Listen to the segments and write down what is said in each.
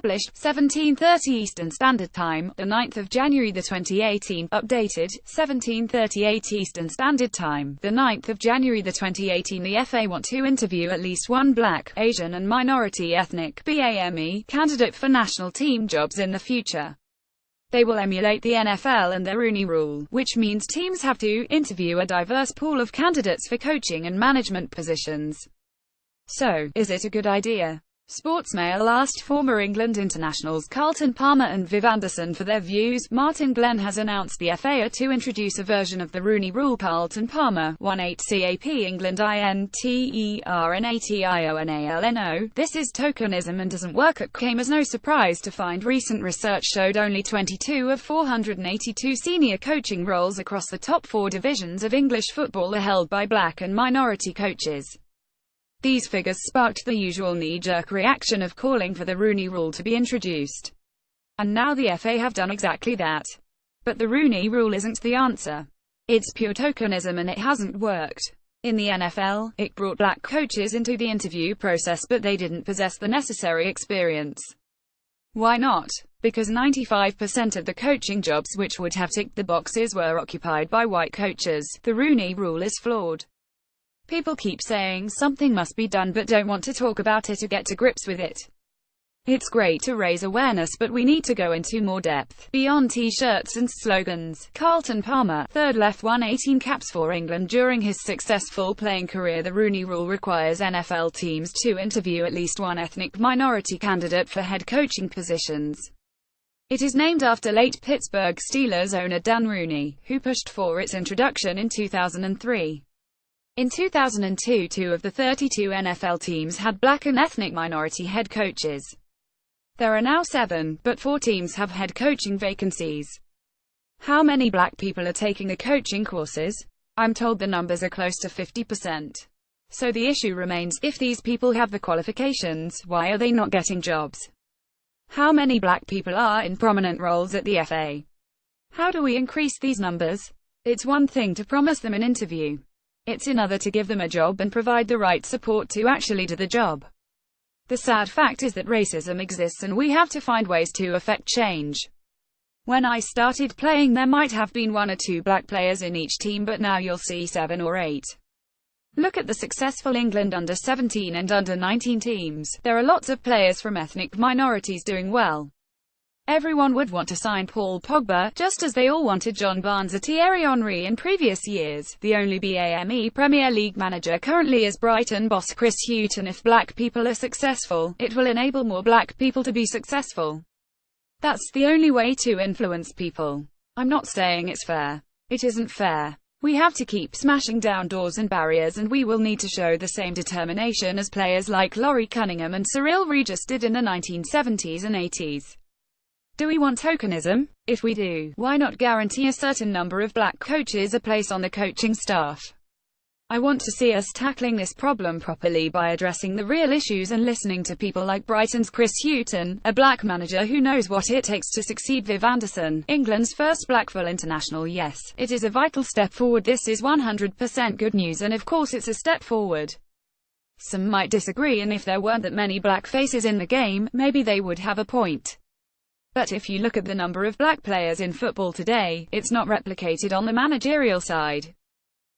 Published, 17:30 Eastern Standard Time, the 9th of January 2018. Updated, 17:38 Eastern Standard Time, the 9th of January 2018. The FA want to interview at least one Black, Asian and minority ethnic (BAME) candidate for national team jobs in the future. They will emulate the NFL and their Rooney Rule, which means teams have to interview a diverse pool of candidates for coaching and management positions. So, is it a good idea? Sportsmail asked former England internationals Carlton Palmer and Viv Anderson for their views. Martin Glenn has announced the FA are to introduce a version of the Rooney Rule. Carlton Palmer, 18 CAP England INTERNATIONALNO. This is tokenism and doesn't work. It came as no surprise to find recent research showed only 22 of 482 senior coaching roles across the top 4 divisions of English football are held by black and minority coaches. These figures sparked the usual knee-jerk reaction of calling for the Rooney Rule to be introduced. And now the FA have done exactly that. But the Rooney Rule isn't the answer. It's pure tokenism and it hasn't worked. In the NFL, it brought black coaches into the interview process but they didn't possess the necessary experience. Why not? Because 95% of the coaching jobs which would have ticked the boxes were occupied by white coaches. The Rooney Rule is flawed. People keep saying something must be done but don't want to talk about it or get to grips with it. It's great to raise awareness but we need to go into more depth, beyond t-shirts and slogans. Carlton Palmer, third left 18 caps for England during his successful playing career. The Rooney Rule requires NFL teams to interview at least one ethnic minority candidate for head coaching positions. It is named after late Pittsburgh Steelers owner Dan Rooney, who pushed for its introduction in 2003. In 2002, 2 of the 32 NFL teams had black and ethnic minority head coaches. There are now 7, but 4 teams have head coaching vacancies. How many black people are taking the coaching courses? I'm told the numbers are close to 50%. So the issue remains, if these people have the qualifications, why are they not getting jobs? How many black people are in prominent roles at the FA? How do we increase these numbers? It's one thing to promise them an interview. It's another to give them a job and provide the right support to actually do the job. The sad fact is that racism exists and we have to find ways to affect change. When I started playing there might have been 1 or 2 black players in each team but now you'll see 7 or 8. Look at the successful England under-17 and under-19 teams. There are lots of players from ethnic minorities doing well. Everyone would want to sign Paul Pogba, just as they all wanted John Barnes or Thierry Henry in previous years. The only BAME Premier League manager currently is Brighton boss Chris Hughton. If black people are successful, it will enable more black people to be successful. That's the only way to influence people. I'm not saying it's fair. It isn't fair. We have to keep smashing down doors and barriers and we will need to show the same determination as players like Laurie Cunningham and Cyril Regis did in the 1970s and 80s. Do we want tokenism? If we do, why not guarantee a certain number of black coaches a place on the coaching staff? I want to see us tackling this problem properly by addressing the real issues and listening to people like Brighton's Chris Hughton, a black manager who knows what it takes to succeed. Viv Anderson, England's first black full international. Yes, it is a vital step forward. This is 100% good news and of course it's a step forward. Some might disagree and if there weren't that many black faces in the game, maybe they would have a point. But if you look at the number of black players in football today, it's not replicated on the managerial side.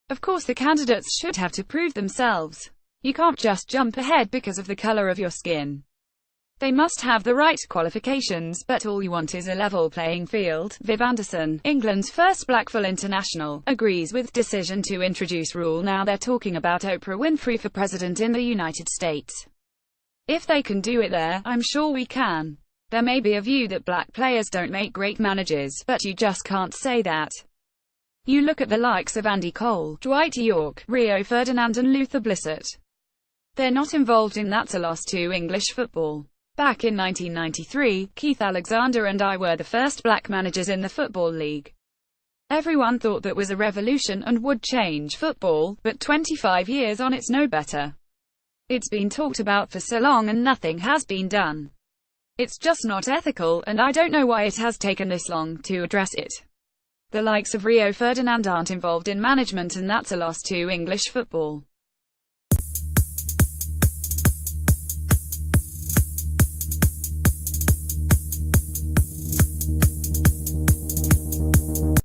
Of course the candidates should have to prove themselves. You can't just jump ahead because of the color of your skin. They must have the right qualifications, but all you want is a level playing field. Viv Anderson, England's first black full international, agrees with decision to introduce rule. Now they're talking about Oprah Winfrey for president in the United States. If they can do it there, I'm sure we can. There may be a view that black players don't make great managers, but you just can't say that. You look at the likes of Andy Cole, Dwight York, Rio Ferdinand and Luther Blissett. They're not involved in that's a loss to English football. Back in 1993, Keith Alexander and I were the first black managers in the Football League. Everyone thought that was a revolution and would change football, but 25 years on it's no better. It's been talked about for so long and nothing has been done. It's just not ethical, and I don't know why it has taken this long to address it. The likes of Rio Ferdinand aren't involved in management and that's a loss to English football.